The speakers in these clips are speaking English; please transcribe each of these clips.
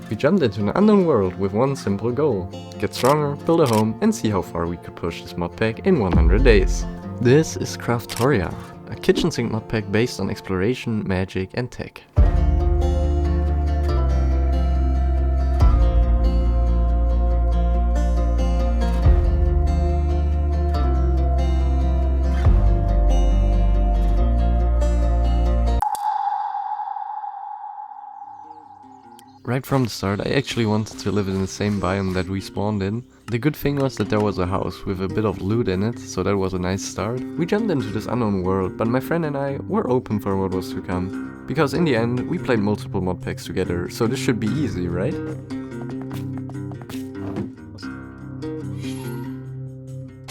We jumped into an unknown world with one simple goal: get stronger, build a home, and see how far we could push this mod pack in 100 days. This is Craftoria, a kitchen sink mod pack based on exploration, magic, and tech. Right from the start, I actually wanted to live in the same biome that we spawned in. The good thing was that there was a house with a bit of loot in it, so that was a nice start. We jumped into this unknown world, but my friend and I were open for what was to come. Because in the end, we played multiple mod packs together, so this should be easy, right?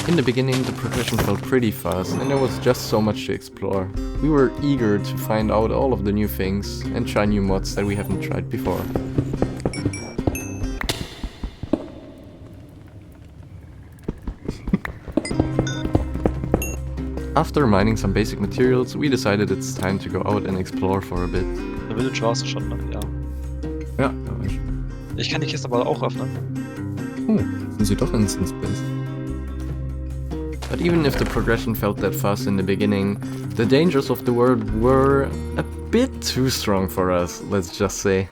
In the beginning, the progression felt pretty fast, and there was just so much to explore. We were eager to find out all of the new things and try new mods that we haven't tried before. After mining some basic materials, we decided it's time to go out and explore for a bit. Der Village warst du schon, ne? Ja. Ja, da war ich. Ich kann die Kiste aber auch öffnen. Oh, sind sie doch Instant Space. But even if the progression felt that fast in the beginning, the dangers of the world were a bit too strong for us, let's just say.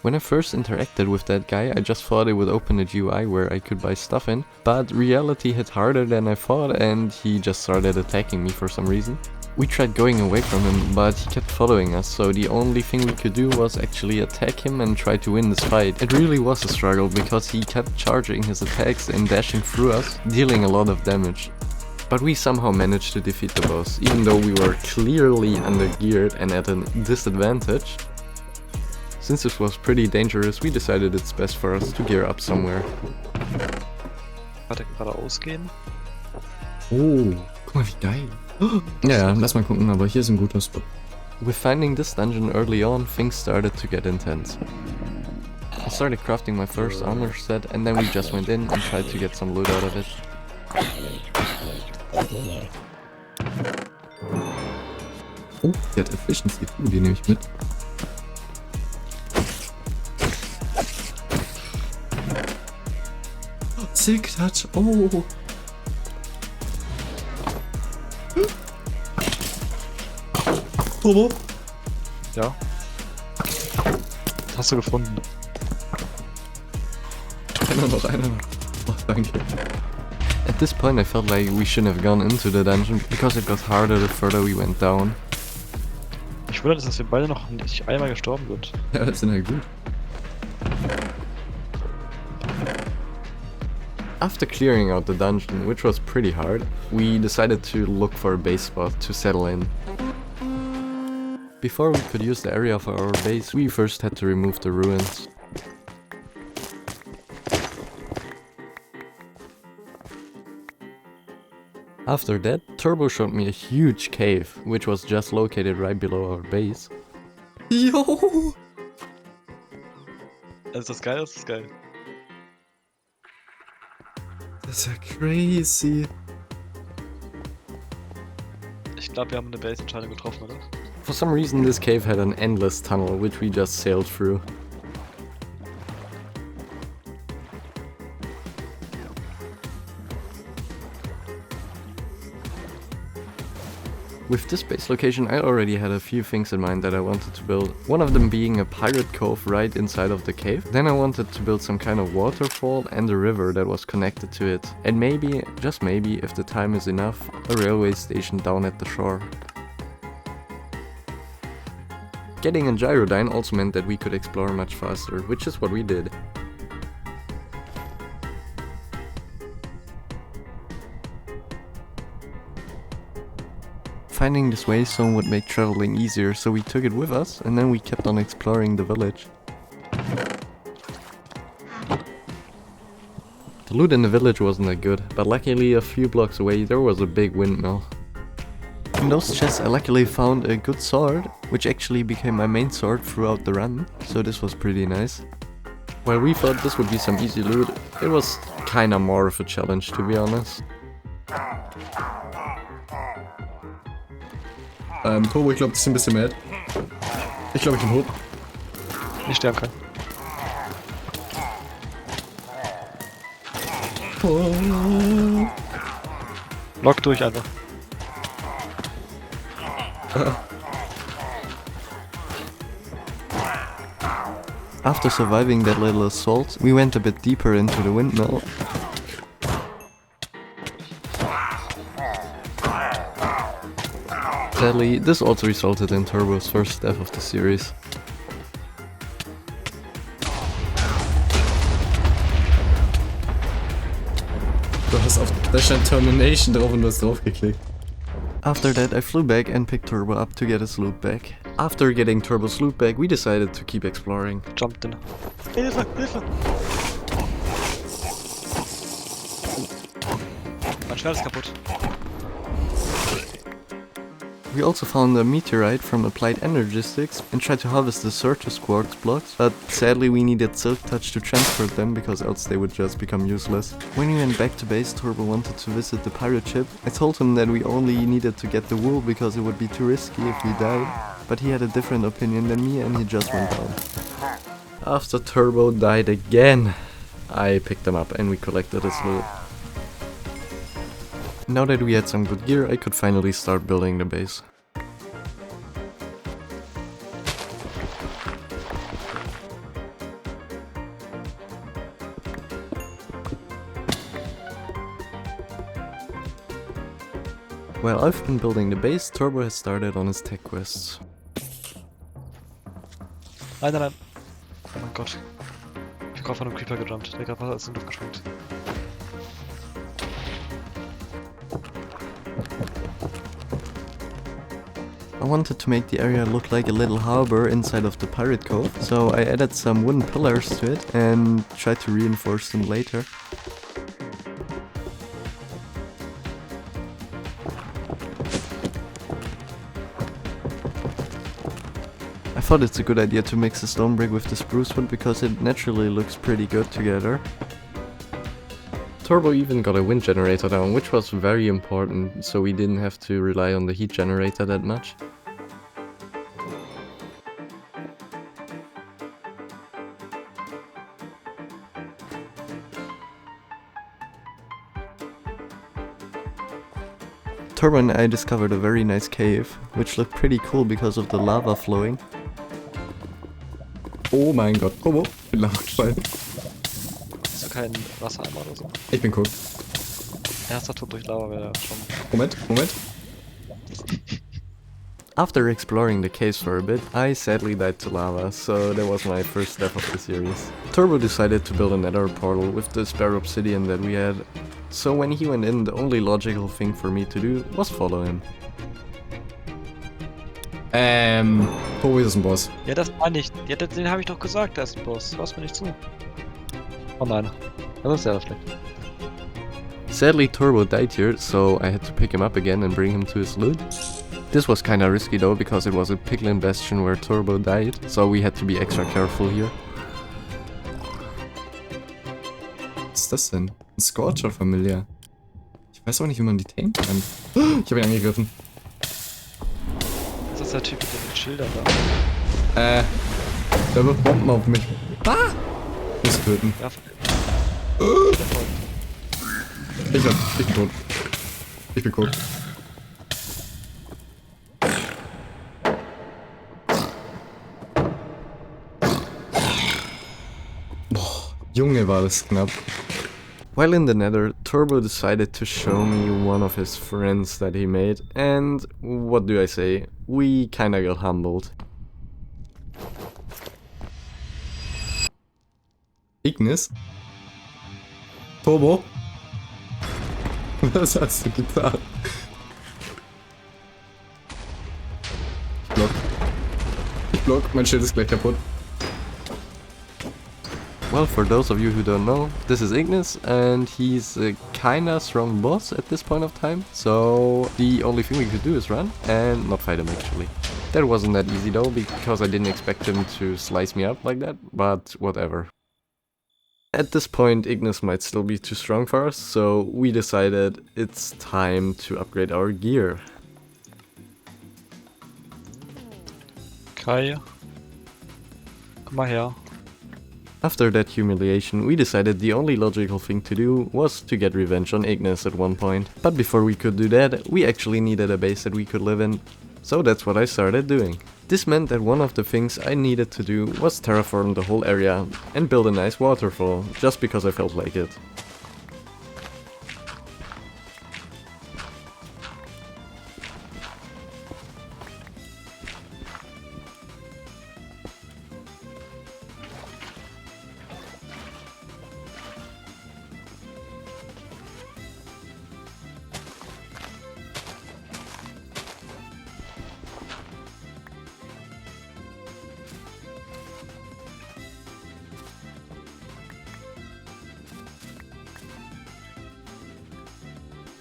When I first interacted with that guy, I just thought it would open a GUI where I could buy stuff in, but reality hit harder than I thought and he just started attacking me for some reason. We tried going away from him, but he kept following us, so the only thing we could do was actually attack him and try to win this fight. It really was a struggle, because he kept charging his attacks and dashing through us, dealing a lot of damage. But we somehow managed to defeat the boss, even though we were clearly undergeared and at a disadvantage. Since this was pretty dangerous, we decided it's best for us to gear up somewhere. Warte, geradeaus gehen. Oh, guck mal, wie geil. Ja, lass mal gucken, aber hier ist ein guter Spot. With finding this dungeon early on, things started to get intense. I started crafting my first armor set and then we just went in and tried to get some loot out of it. Oh, der hat Efficiency. Die nehme ich mit. Silk Touch. Oh. Turbo. Ja. Was hast du gefunden? Einer noch. Oh, danke. At this point I felt like we shouldn't have gone into the dungeon because it got harder the further we went down. Ich wundere, dass wir beide noch nicht einmal gestorben sind. Ja, das sind ja gut. After clearing out the dungeon, which was pretty hard, we decided to look for a base spot to settle in. Before we could use the area for our base, we first had to remove the ruins. After that, Turbo showed me a huge cave, which was just located right below our base. Jo! Ist das geil? Ist das geil? Das ist ja crazy. Ich glaube, wir haben eine Base-Entscheidung getroffen, oder? For some reason this cave had an endless tunnel, which we just sailed through. With this base location I already had a few things in mind that I wanted to build, one of them being a pirate cove right inside of the cave. Then I wanted to build some kind of waterfall and a river that was connected to it. And maybe, just maybe, if the time is enough, a railway station down at the shore. Getting a gyrodyne also meant that we could explore much faster, which is what we did. Finding this way zone would make traveling easier, so we took it with us and then we kept on exploring the village. The loot in the village wasn't that good, but luckily a few blocks away there was a big windmill. In those chests I luckily found a good sword, which actually became my main sword throughout the run, so this was pretty nice. While we thought this would be some easy loot, it was kinda more of a challenge, to be honest. Turbo, ich glaube, das ist ein bisschen mad. Ich glaube, ich bin tot. Nicht sterben kann. Lock durch einfach. After surviving that little assault, we went a bit deeper into the windmill. Sadly, this also resulted in Turbo's first death of the series. Du hast auf Dash and Termination drauf und du hast draufgeklickt. After that, I flew back and picked Turbo up to get his loot back. After getting Turbo's loot back, we decided to keep exploring. Jumped in. Hilfe, Hilfe! Mein Schwert ist kaputt. We also found a meteorite from Applied Energistics and tried to harvest the Certus quartz blocks, but sadly we needed Silk Touch to transport them because else they would just become useless. When we went back to base, Turbo wanted to visit the pirate ship. I told him that we only needed to get the wool because it would be too risky if we died, but he had a different opinion than me and he just went down. After Turbo died again, I picked him up and we collected his loot. Now that we had some good gear, I could finally start building the base. While I've been building the base, Turbo has started on his tech quests. Nein, nein, nein. Oh mein Gott. Ich bin gerade von einem Creeper gejumpt. Der gerade ist in die Luft geschwingt. I wanted to make the area look like a little harbor inside of the pirate cove, so I added some wooden pillars to it and tried to reinforce them later. I thought it's a good idea to mix the stone brick with the spruce wood because it naturally looks pretty good together. Turbo even got a wind generator down, which was very important, so we didn't have to rely on the heat generator that much. Turbo and I discovered a very nice cave, which looked pretty cool because of the lava flowing. Oh mein Gott, Turbo. Ich bin Lava. Hast du keinen Wassereimer oder so? Ich bin cool. Erster Tod durch Lava wäre schon. Moment. After exploring the caves for a bit, I sadly died to lava, so that was my first death of the series. Turbo decided to build a nether portal with the spare obsidian that we had, so when he went in, the only logical thing for me to do was follow him. Turbo ist ein Boss. Ja, das meine ich. Ja, den habe ich doch gesagt, der ist ein Boss. Hörst mir nicht zu. Oh nein. Das ist sehr schlecht. Sadly, Turbo died here, so I had to pick him up again and bring him to his loot. This was kinda risky though, because it was a piglin bastion where Turbo died, so we had to be extra careful here. Was ist das denn? Ein Scorcher Familiar. Ich weiß auch nicht, wie man die tamen kann. Ich habe ihn angegriffen. Das ist der Typ mit den Schildern Der wirft Bomben auf mich. Ah! Ich muss töten. da. Ja, Ich bin tot. Ich bin tot. Boah, Junge, war das knapp. While in the nether, Turbo decided to show me one of his friends that he made, and what do I say, we kinda got humbled. Ignis? Turbo? Was hast du getan? Ich block, mein Schild ist gleich kaputt. Well, for those of you who don't know, this is Ignis, and he's a kinda strong boss at this point of time, so the only thing we could do is run and not fight him actually. That wasn't that easy though, because I didn't expect him to slice me up like that, but whatever. At this point, Ignis might still be too strong for us, so we decided it's time to upgrade our gear. Kai. Komm mal her. After that humiliation, we decided the only logical thing to do was to get revenge on Ignis at one point. But before we could do that, we actually needed a base that we could live in. So that's what I started doing. This meant that one of the things I needed to do was terraform the whole area and build a nice waterfall, just because I felt like it.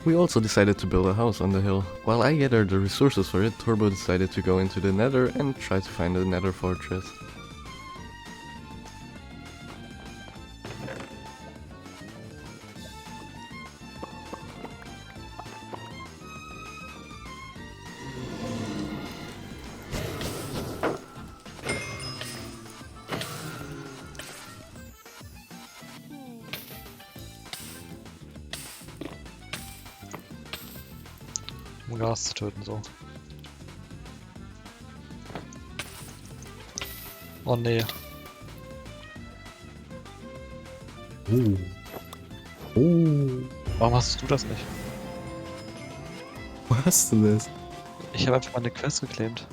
We also decided to build a house on the hill. While I gathered the resources for it, Turbo decided to go into the nether and try to find a nether fortress. Um Gas zu töten, so. Oh nee. Warum hast du das nicht? Wo hast du das? Ich habe einfach meine Quest geclaimt.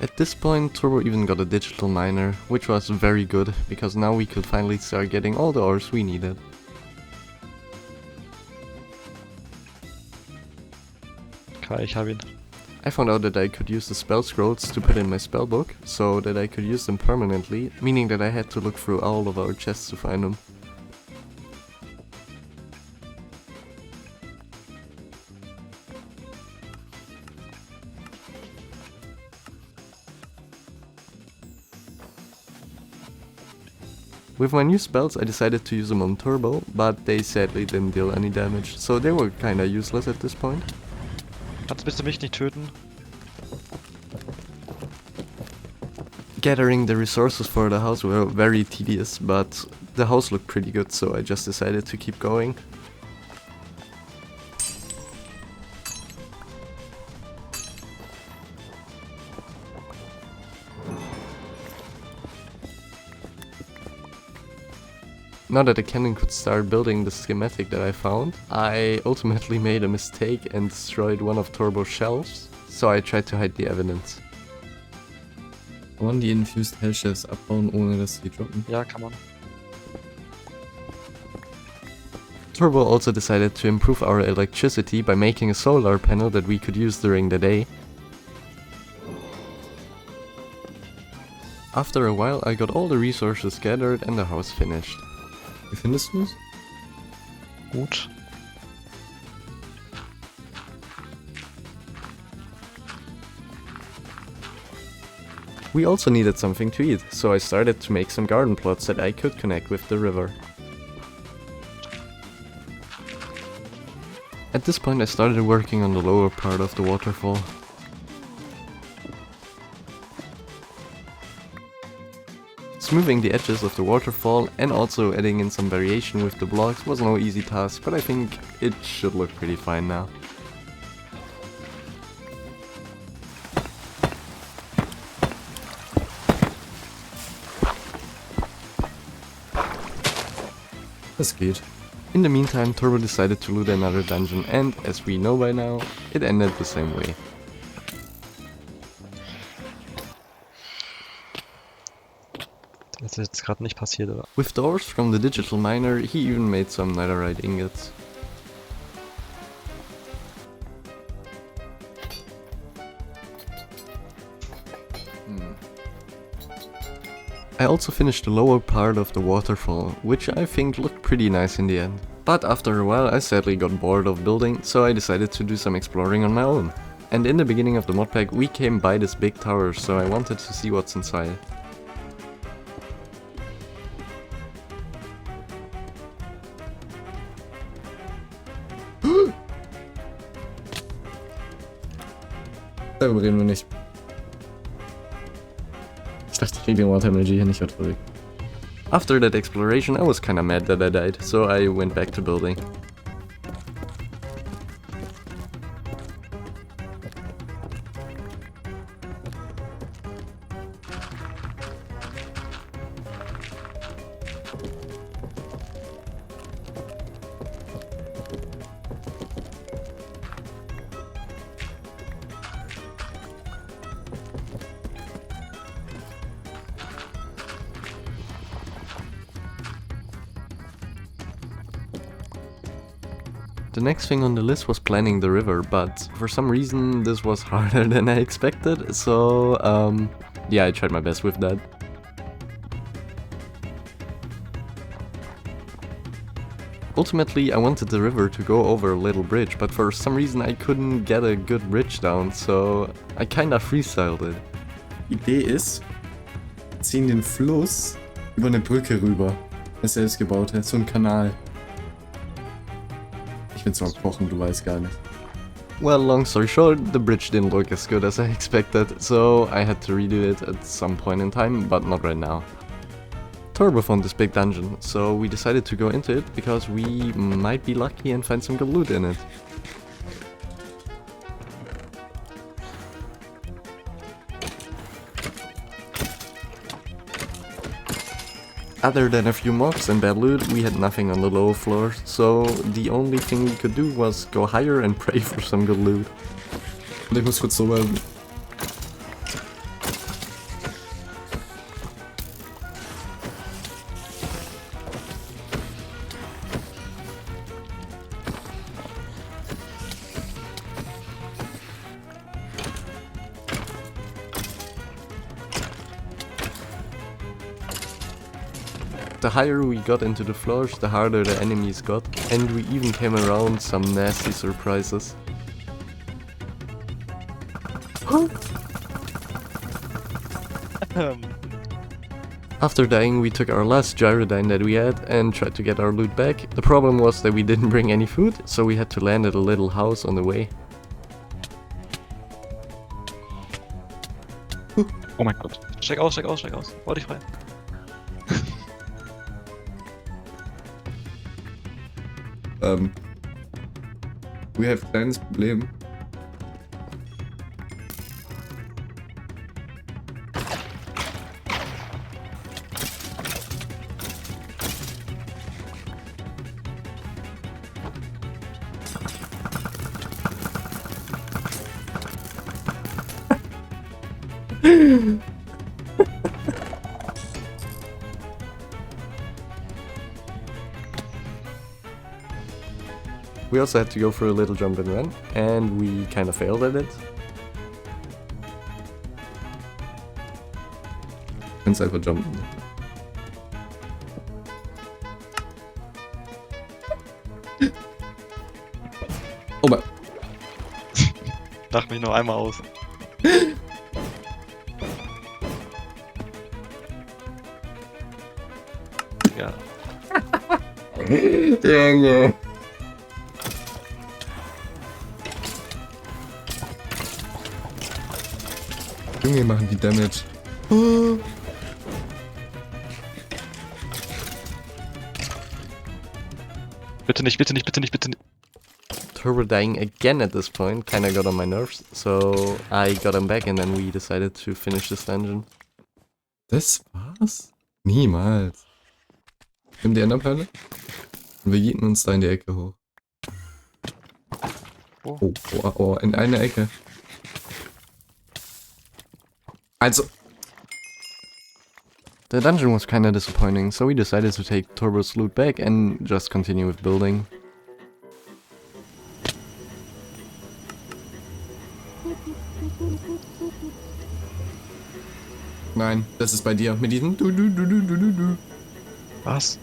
At this point, Turbo even got a digital miner, which was very good, because now we could finally start getting all the ores we needed. Okay, ich habe ihn. I found out that I could use the spell scrolls to put in my spellbook, so that I could use them permanently, meaning that I had to look through all of our chests to find them. With my new spells, I decided to use them on Turbo, but they sadly didn't deal any damage, so they were kinda useless at this point. Kannst bitte mich nicht töten? Gathering the resources for the house were very tedious, but the house looked pretty good, so I just decided to keep going. Now that the cannon could start building the schematic that I found, I ultimately made a mistake and destroyed one of Turbo's shelves, so I tried to hide the evidence. Kann man die Infused Hellshells abbauen, ohne dass sie droppen? Ja, kann man. Turbo also decided to improve our electricity by making a solar panel that we could use during the day. After a while I got all the resources gathered and the house finished. Wie findest du es? Gut. We also needed something to eat, so I started to make some garden plots that I could connect with the river. At this point I started working on the lower part of the waterfall. Smoothing the edges of the waterfall and also adding in some variation with the blocks was no easy task, but I think it should look pretty fine now. Das geht. In the meantime, Turbo decided to loot another dungeon and, as we know by now, it ended the same way. Das ist jetzt gerade nicht passiert, oder? With the ores from the digital miner, he even made some netherite ingots. I also finished the lower part of the waterfall, which I think looked pretty nice in the end. But after a while I sadly got bored of building, so I decided to do some exploring on my own. And in the beginning of the modpack we came by this big tower, so I wanted to see what's inside. Darüber reden wir nicht. Ich dachte, ich krieg den Water Energy hier nicht verträgt. After that exploration, I was kinda mad that I died, so I went back to building. The next thing on the list was planning the river, but for some reason this was harder than I expected, so yeah, I tried my best with that. Ultimately, I wanted the river to go over a little bridge, but for some reason I couldn't get a good bridge down, so I kinda freestyled it. Die Idee ist, wir ziehen den Fluss über eine Brücke rüber. Eine selbstgebaute, so ein Kanal. Ich bin zwar kochen, du weißt gar nicht. Well, long story short, the bridge didn't look as good as I expected, so I had to redo it at some point in time, but not right now. Turbo found this big dungeon, so we decided to go into it because we might be lucky and find some good loot in it. Other than a few mobs and bad loot, we had nothing on the lower floors, so the only thing we could do was go higher and pray for some good loot. Und ich muss kurz so werden. The higher we got into the floors, the harder the enemies got, and we even came around some nasty surprises. After dying, we took our last gyrodyne that we had and tried to get our loot back. The problem was that we didn't bring any food, so we had to land at a little house on the way. Oh mein Gott. Steig aus, steig aus, steig aus. Bau dich frei. We have kleines Problem. We also had to go for a little jump and run, and we kinda failed at it. Kannst einfach jumpen. Oh mein. Lach mich noch einmal aus. Ja. Junge. Junge, machen die Damage. Oh. Bitte nicht, bitte nicht, bitte nicht, bitte nicht. Turbo dying again at this point kinda got on my nerves, so I got him back and then we decided to finish this dungeon. Das war's? Niemals. Nimm die Enderperle und wir jeeten uns da in die Ecke hoch. Oh. Oh, oh, oh, in eine Ecke. Also. The dungeon was kinda disappointing, so we decided to take Turbo's loot back and just continue with building. Nein, das ist bei dir. Mit diesem du. Was?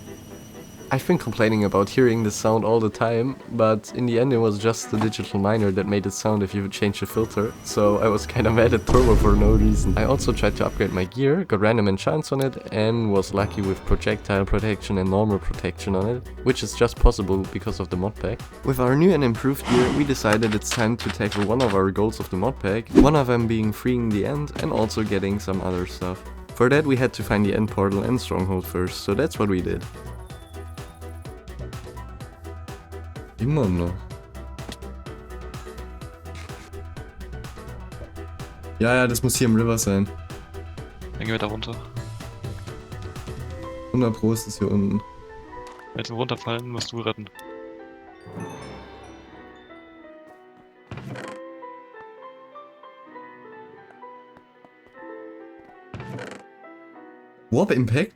I've been complaining about hearing this sound all the time, but in the end it was just the digital miner that made it sound if you would change the filter, so I was kinda mad at Turbo for no reason. I also tried to upgrade my gear, got random enchants on it, and was lucky with projectile protection and normal protection on it, which is just possible because of the modpack. With our new and improved gear, we decided it's time to tackle one of our goals of the modpack, one of them being freeing the end and also getting some other stuff. For that we had to find the end portal and stronghold first, so that's what we did. Immer noch. Ja, das muss hier im River sein. Dann gehen wir da runter. 100 Pro ist es hier unten. Wenn wir runterfallen, musst du retten. Warp Impact?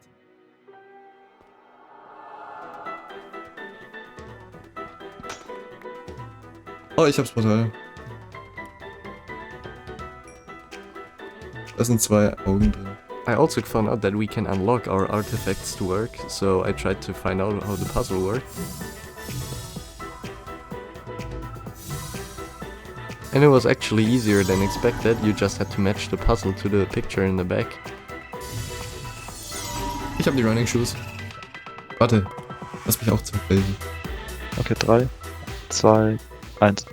Oh, ich hab's Portal. Da sind 2 Augen drin. I also found out that we can unlock our artifacts to work, so I tried to find out how the puzzle worked. And it was actually easier than expected, you just had to match the puzzle to the picture in the back. Ich hab die Running Shoes. Warte, lass mich auch zurückbilden. Okay, 3, 2, 1.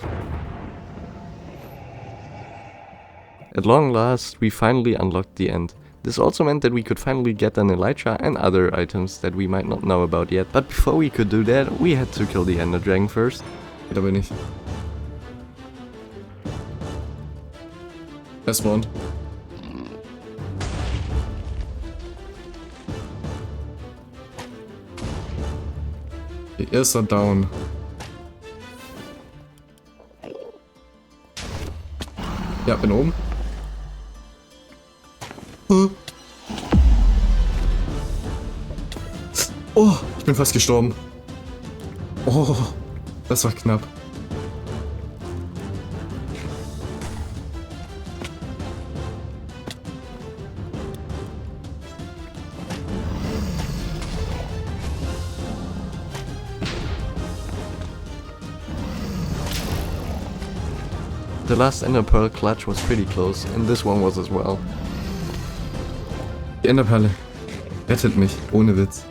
At long last, we finally unlocked the end. This also meant that we could finally get an elytra and other items that we might not know about yet. But before we could do that, we had to kill the Ender Dragon first. Da bin ich. Er spawnt. Okay, erster Down. Ja, bin oben. Oh, ich bin fast gestorben. Oh, das war knapp. The last Ender Pearl clutch was pretty close, and this one was as well. Die Enderperle rettet mich, ohne Witz.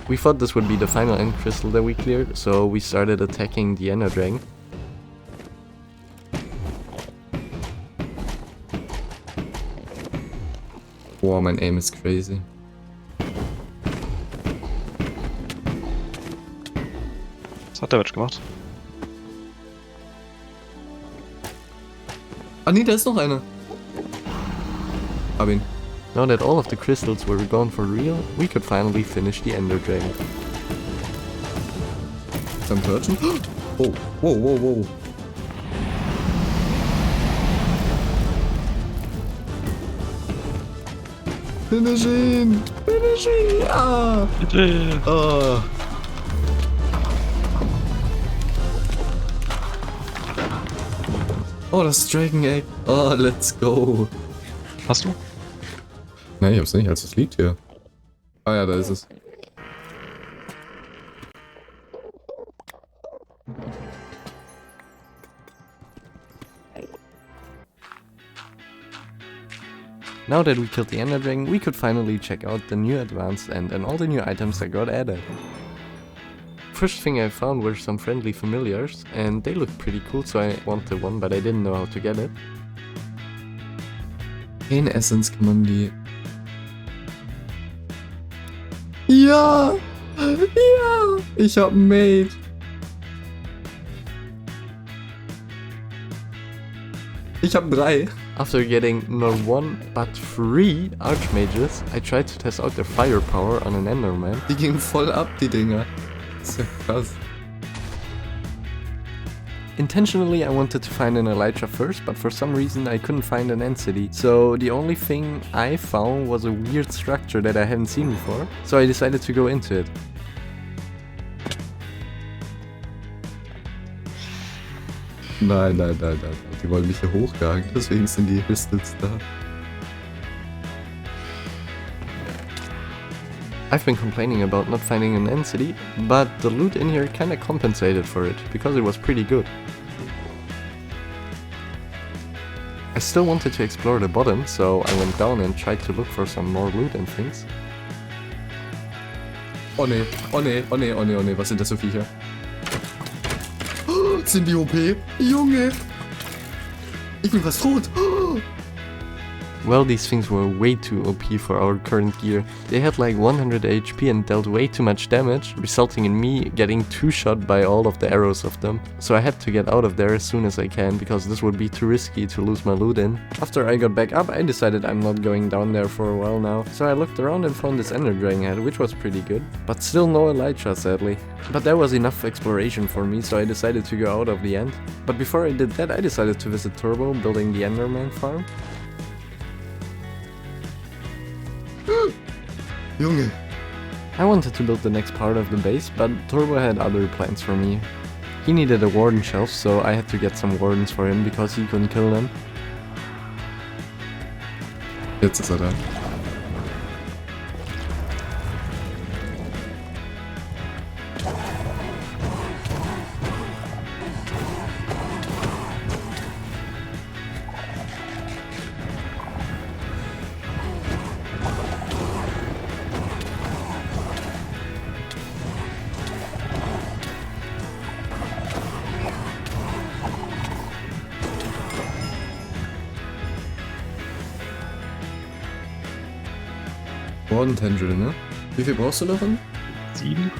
We thought this would be the final end crystal that we cleared, so we started attacking the Ender Dragon. Boah, mein Aim ist crazy. Was hat der Match gemacht? Ah nee, da ist noch einer. Hab ihn. Now that all of the crystals were gone for real, we could finally finish the Ender Dragon. Ist er ein Perchen? Oh, wow, wow, wow. Finish ihn! Finish ihn! Ja! Bitte! Oh. Oh, das Dragon Egg. Oh, let's go. Hast du? Nein, ich hab's nicht, also es liegt hier. Ah ja, da ist es. Now that we killed the Ender Dragon, we could finally check out the new advanced end and all the new items that got added. First thing I found were some friendly familiars, and they looked pretty cool, so I wanted one, but I didn't know how to get it. In Essence kann man die... Ja! Ja! Ich hab ein Mate! Ich hab 3. After getting not 1, but 3 Archmages, I tried to test out their firepower on an Enderman. Die gingen voll ab, die Dinger. Das ist ja krass. Intentionally I wanted to find an elytra first, but for some reason I couldn't find an end city. So the only thing I found was a weird structure that I hadn't seen before, so I decided to go into it. Nein, nein, nein, nein. Die wollen mich hier hochjagen, deswegen sind die Crystals da. I've been complaining about not finding an end city, but the loot in here kinda compensated for it, because it was pretty good. I still wanted to explore the bottom, so I went down and tried to look for some more loot and things. Oh ne, oh ne, oh ne, oh ne, oh ne, was sind das für Viecher? Oh, sind die OP? Junge! Ich bin fast tot! Oh. Well, these things were way too OP for our current gear. They had like 100 HP and dealt way too much damage, resulting in me getting two-shot by all of the arrows of them. So I had to get out of there as soon as I can, because this would be too risky to lose my loot in. After I got back up, I decided I'm not going down there for a while now. So I looked around and found this ender dragon head, which was pretty good. But still no elytra, sadly. But that was enough exploration for me, so I decided to go out of the end. But before I did that, I decided to visit Turbo, building the enderman farm. Junge! I wanted to build the next part of the base, but Turbo had other plans for me. He needed a warden shelf, so I had to get some wardens for him because he couldn't kill them. Jetzt ist er da. Warden Tendril, ne? Wie viel brauchst du davon? 7?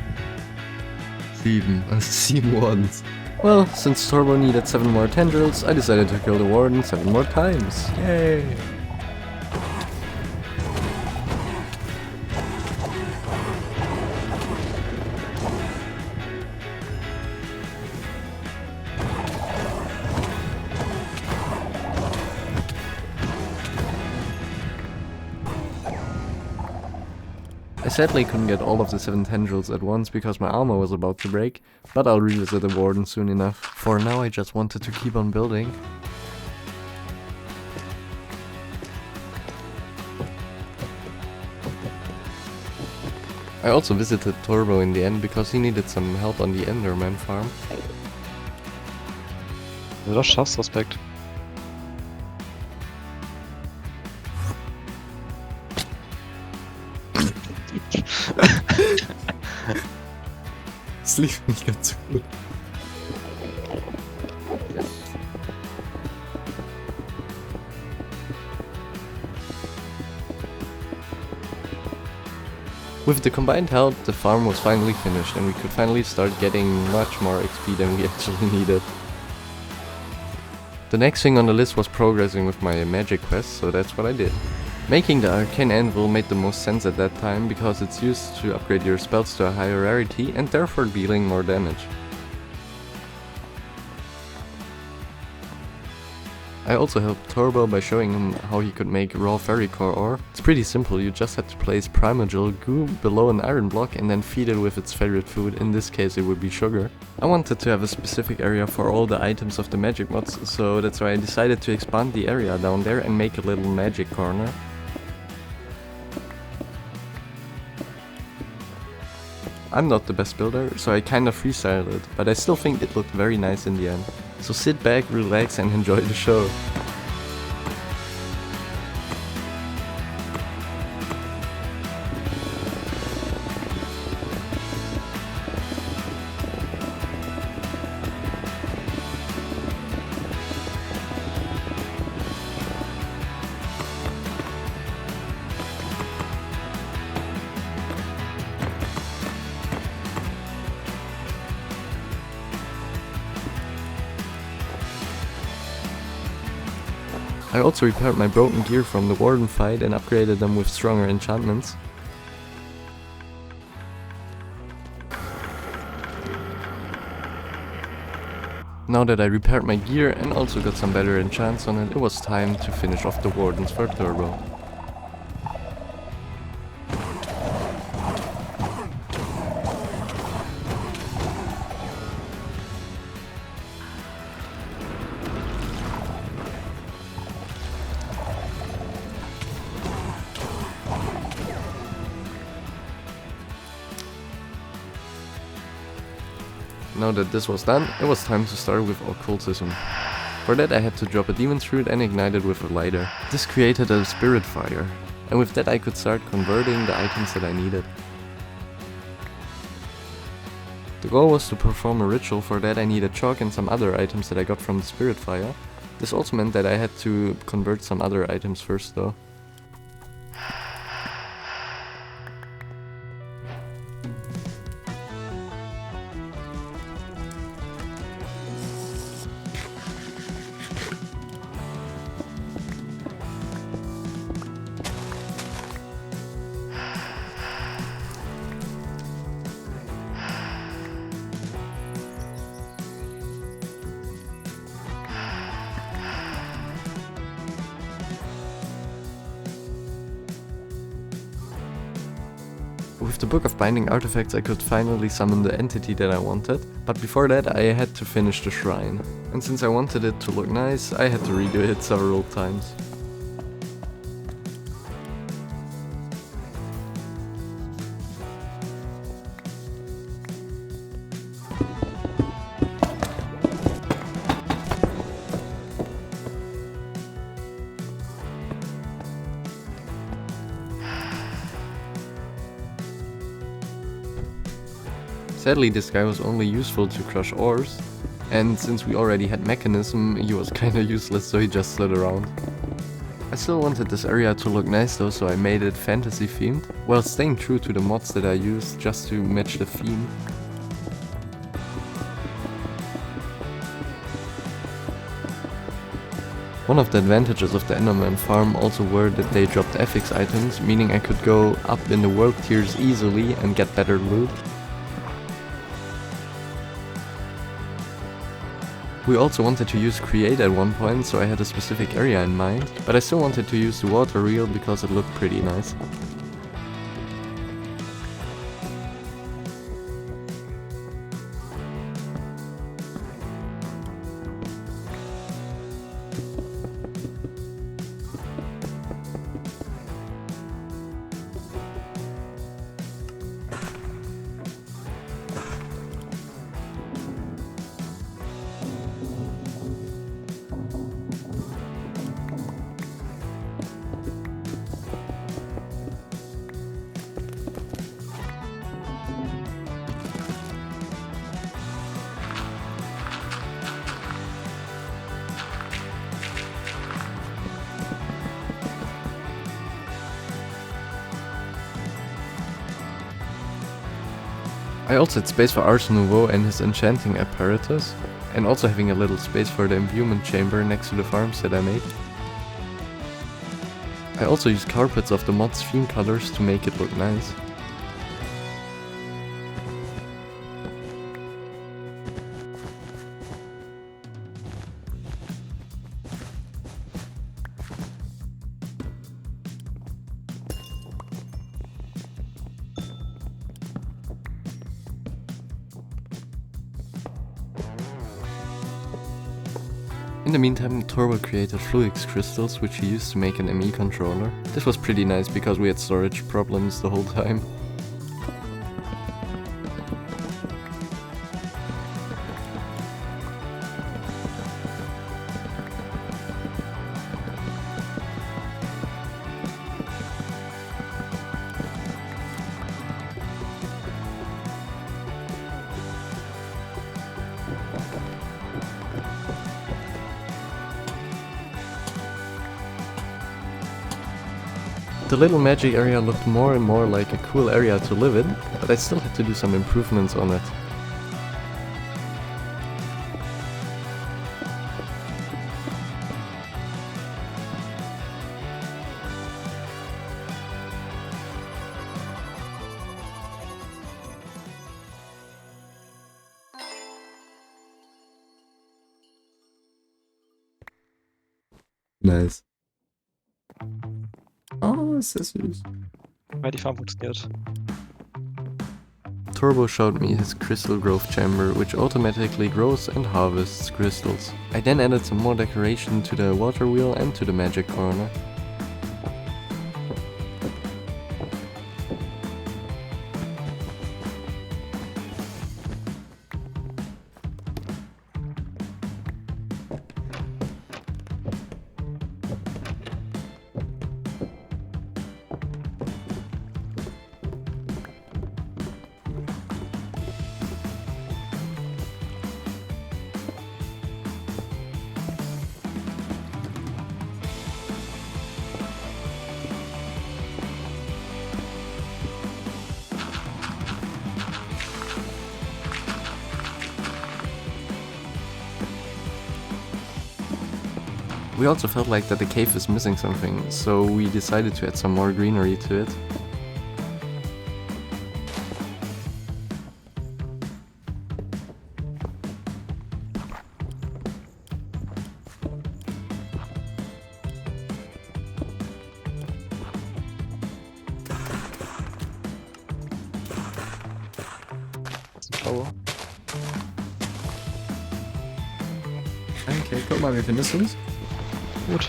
7. Also 7 Wardens. Well, since Turbo needed 7 more tendrils, I decided to kill the warden 7 more times. Yay! I sadly couldn't get all of the 7 tendrils at once because my armor was about to break, but I'll revisit the warden soon enough. For now I just wanted to keep on building. I also visited Turbo in the end because he needed some help on the enderman farm. Ja, das schaffst, Respekt. Das lief nicht ganz so gut. With the combined help, the farm was finally finished and we could finally start getting much more XP than we actually needed. The next thing on the list was progressing with my magic quest, so that's what I did. Making the arcane anvil made the most sense at that time because it's used to upgrade your spells to a higher rarity and therefore dealing more damage. I also helped Turbo by showing him how he could make raw ferricore ore. It's pretty simple, you just had to place primordial goo below an iron block and then feed it with its favorite food, in this case it would be sugar. I wanted to have a specific area for all the items of the magic mods, so that's why I decided to expand the area down there and make a little magic corner. I'm not the best builder, so I kinda freestyled it, but I still think it looked very nice in the end. So sit back, relax and enjoy the show. I also repaired my broken gear from the warden fight and upgraded them with stronger enchantments. Now that I repaired my gear and also got some better enchants on it, it was time to finish off the wardens for Turbo. Now that this was done, it was time to start with occultism. For that I had to drop a demon's fruit and ignite it with a lighter. This created a spirit fire, and with that I could start converting the items that I needed. The goal was to perform a ritual. For that I needed chalk and some other items that I got from the spirit fire. This also meant that I had to convert some other items first though. With the Book of Binding Artifacts I could finally summon the entity that I wanted, but before that I had to finish the shrine. And since I wanted it to look nice, I had to redo it several times. Sadly, this guy was only useful to crush ores, and since we already had mechanism, he was kinda useless, so he just slid around. I still wanted this area to look nice though, so I made it fantasy themed, while staying true to the mods that I used just to match the theme. One of the advantages of the Enderman farm also were that they dropped FX items, meaning I could go up in the world tiers easily and get better loot. We also wanted to use create at one point, so I had a specific area in mind, but I still wanted to use the water reel because it looked pretty nice. I also had space for Ars Nouveau and his enchanting apparatus, and also having a little space for the imbuement chamber next to the farms that I made. I also used carpets of the mod's theme colors to make it look nice. In the meantime, Torvald created Fluix crystals, which he used to make an ME controller. This was pretty nice because we had storage problems the whole time. The little magic area looked more and more like a cool area to live in, but I still had to do some improvements on it. Nice. Oh, ist das süß. Weil die Farm funktioniert. Turbo showed me his crystal growth chamber, which automatically grows and harvests crystals. I then added some more decoration to the water wheel and to the magic corner. We also felt like that the cave is missing something, so we decided to add some more greenery to it. Schau. Okay, guck mal, wie findest du es? Gut.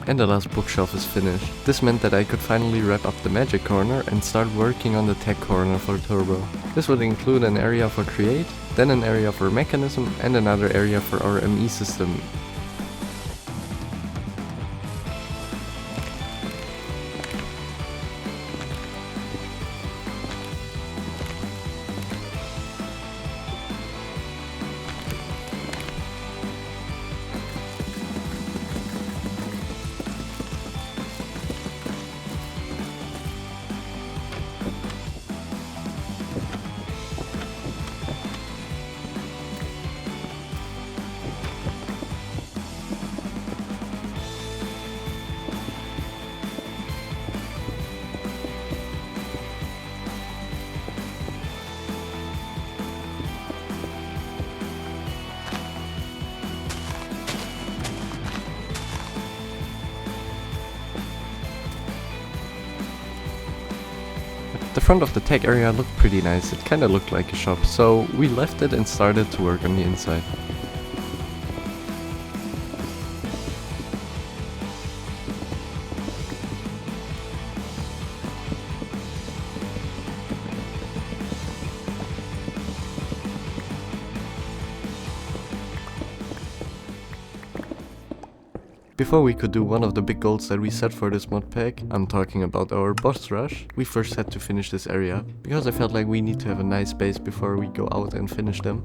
And the last bookshelf is finished. This meant that I could finally wrap up the magic corner and start working on the tech corner for Turbo. This would include an area for create, then an area for mechanism and another area for our ME system. The front of the tech area looked pretty nice, it kinda looked like a shop, so we left it and started to work on the inside. Before we could do one of the big goals that we set for this mod pack, I'm talking about our boss rush, we first had to finish this area, because I felt like we need to have a nice base before we go out and finish them.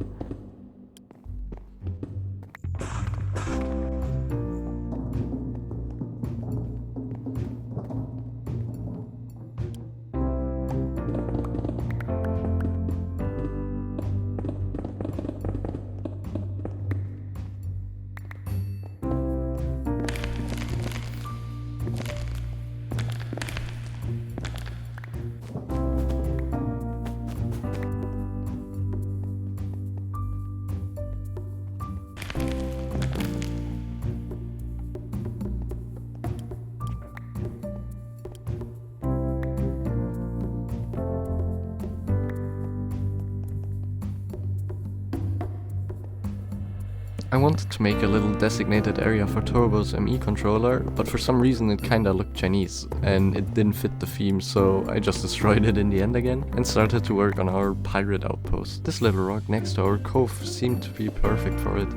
I wanted to make a little designated area for Turbo's ME controller, but for some reason it kinda looked Chinese, and it didn't fit the theme, so I just destroyed it in the end again, and started to work on our pirate outpost. This little rock next to our cove seemed to be perfect for it.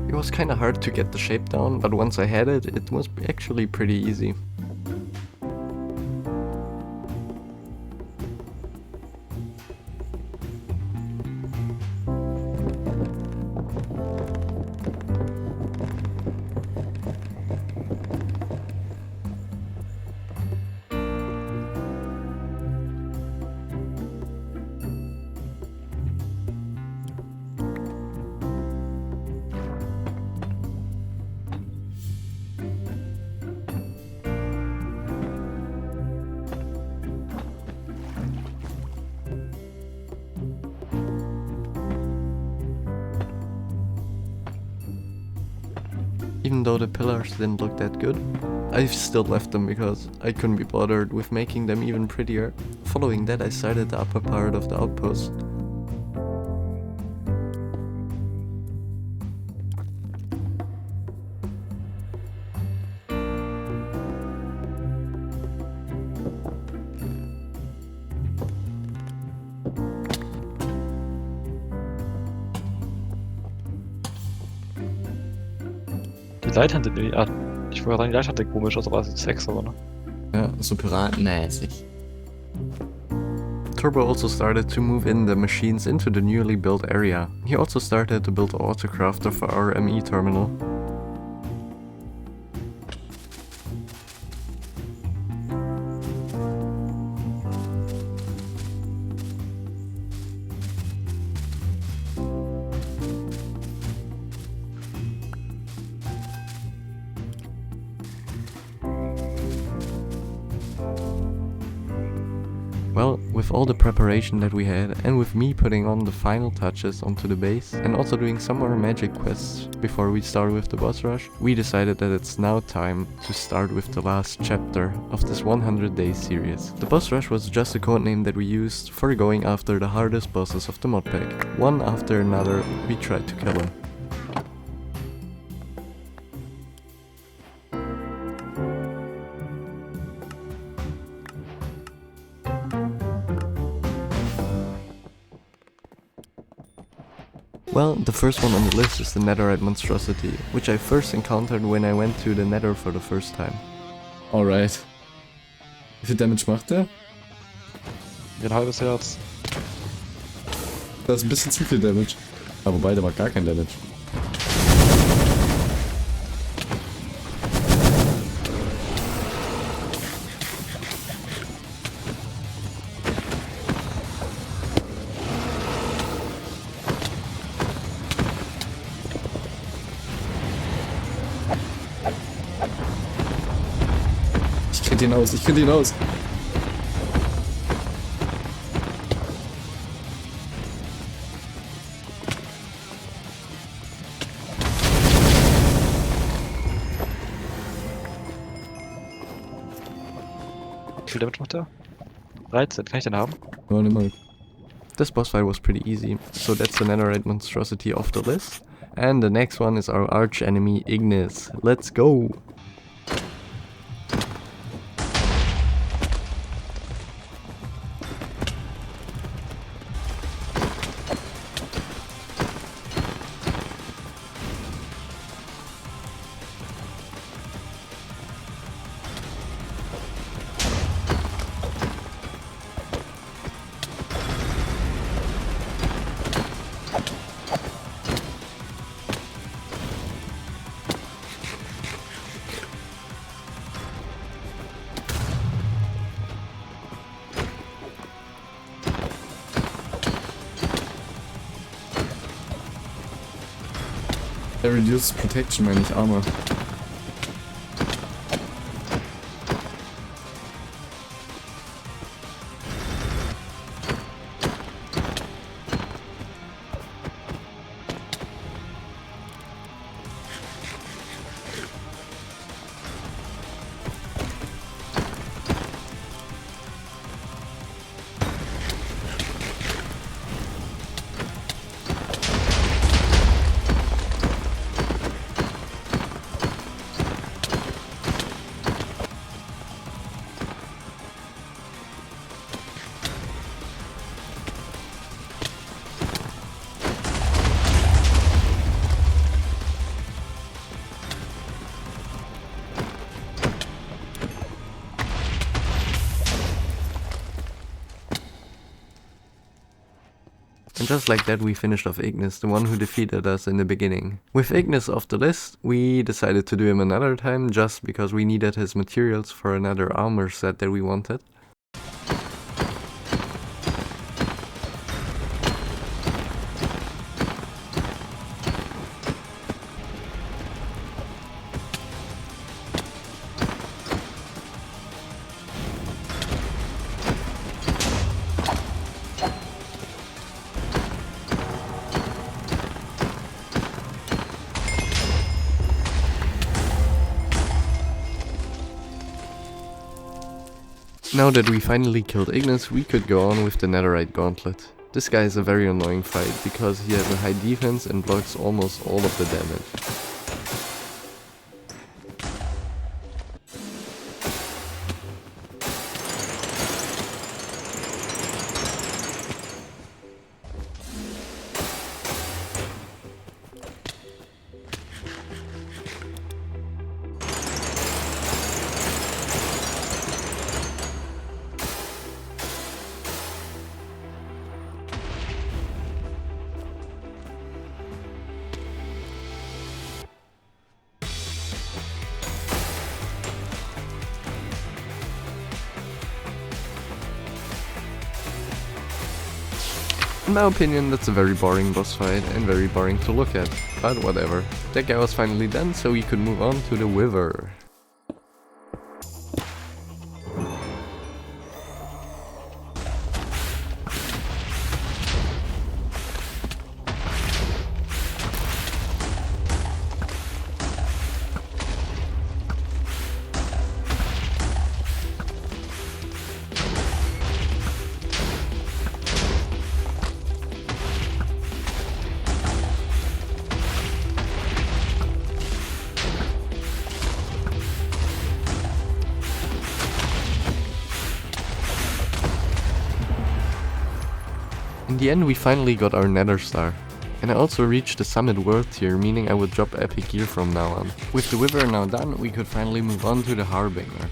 It was kinda hard to get the shape down, but once I had it, it was actually pretty easy. Even though the pillars didn't look that good, I still left them because I couldn't be bothered with making them even prettier. Following that, I started the upper part of the outpost. Die Leitern sind irgendwie. Ich wollte sagen, die Leitern sehen komisch aus, aber es ist Sex, aber ne? Ja, so piratenmäßig. Turbo also started to move in the machines into the newly built area. He also started to build autocrafter for our ME terminal. Well, with all the preparation that we had, and with me putting on the final touches onto the base, and also doing some more magic quests before we start with the boss rush, we decided that it's now time to start with the last chapter of this 100 days series. The boss rush was just a codename that we used for going after the hardest bosses of the modpack. One after another, we tried to kill them. Well, the first one on the list is the netherite monstrosity, which I first encountered when I went to the nether for the first time. Alright. Wie viel Damage macht der? Ein halbes Herz. Das ist ein bisschen zu viel Damage. Aber wobei, der macht gar kein Damage. Ich krieg ihn aus. Wie viel Damage macht der? 13, kann ich den haben? Ja, nimm mal. This boss fight was pretty easy, so that's the netherite monstrosity off the list. And the next one is our arch enemy Ignis. Let's go! Er reduces protection, meine ich, Armor. And just like that we finished off Ignis, the one who defeated us in the beginning. With Ignis off the list, we decided to do him another time just because we needed his materials for another armor set that we wanted. Now that we finally killed Ignis, we could go on with the netherite gauntlet. This guy is a very annoying fight because he has a high defense and blocks almost all of the damage. In my opinion, that's a very boring boss fight and very boring to look at, but whatever. That guy was finally done, so we could move on to the Wither. In the end we finally got our nether star. And I also reached the summit world tier, meaning I would drop epic gear from now on. With the wither now done, we could finally move on to the harbinger.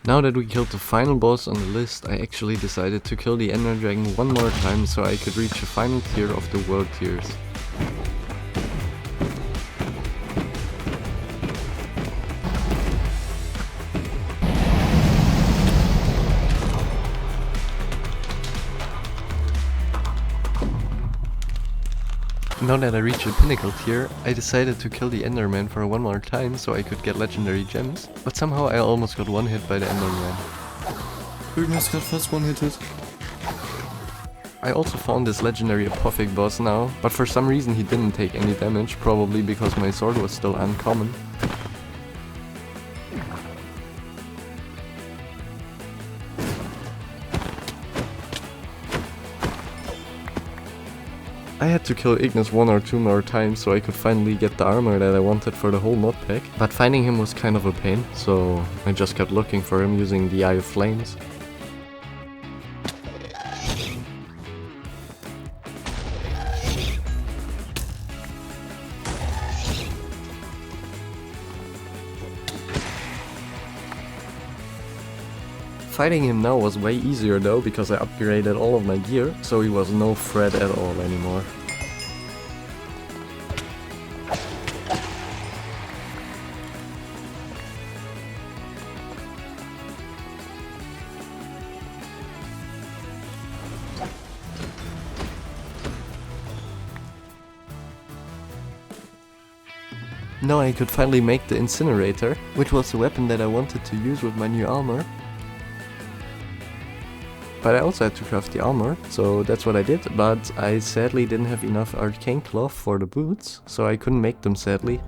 Now that we killed the final boss on the list, I actually decided to kill the ender dragon one more time so I could reach the final tier of the world tiers. Now that I reached the pinnacle tier, I decided to kill the enderman for one more time so I could get legendary gems, but somehow I almost got one hit by the enderman. Ignis got fast one-hitted. I also found this legendary apothic boss now, but for some reason he didn't take any damage, probably because my sword was still uncommon. I had to kill Ignis one or two more times so I could finally get the armor that I wanted for the whole modpack, but finding him was kind of a pain, so I just kept looking for him using the Eye of Flames. Fighting him now was way easier though, because I upgraded all of my gear, so he was no threat at all anymore. Now I could finally make the incinerator, which was the weapon that I wanted to use with my new armor. But I also had to craft the armor, so that's what I did, but I sadly didn't have enough arcane cloth for the boots, so I couldn't make them sadly.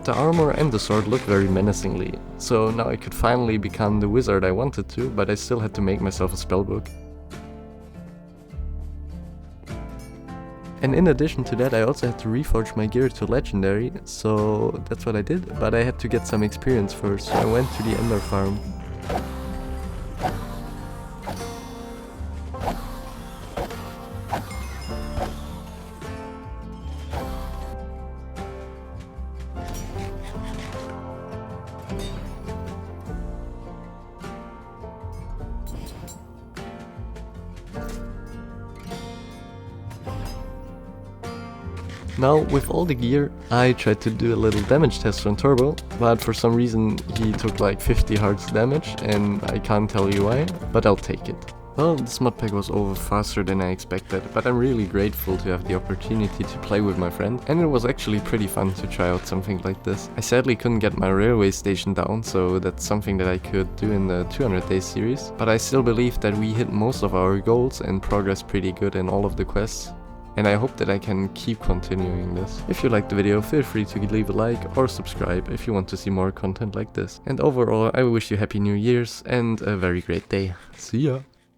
The armor and the sword look very menacingly, so now I could finally become the wizard I wanted to, but I still had to make myself a spellbook. And in addition to that, I also had to reforge my gear to legendary, so that's what I did, but I had to get some experience first, so I went to the ender farm. Now, with all the gear, I tried to do a little damage test on Turbo, but for some reason he took like 50 hearts damage, and I can't tell you why, but I'll take it. Well, this modpack was over faster than I expected, but I'm really grateful to have the opportunity to play with my friend, and it was actually pretty fun to try out something like this. I sadly couldn't get my railway station down, so that's something that I could do in the 200 days series, but I still believe that we hit most of our goals and progressed pretty good in all of the quests. And I hope that I can keep continuing this. If you liked the video, feel free to leave a like or subscribe if you want to see more content like this. And overall, I wish you happy New Year's and a very great day. See ya!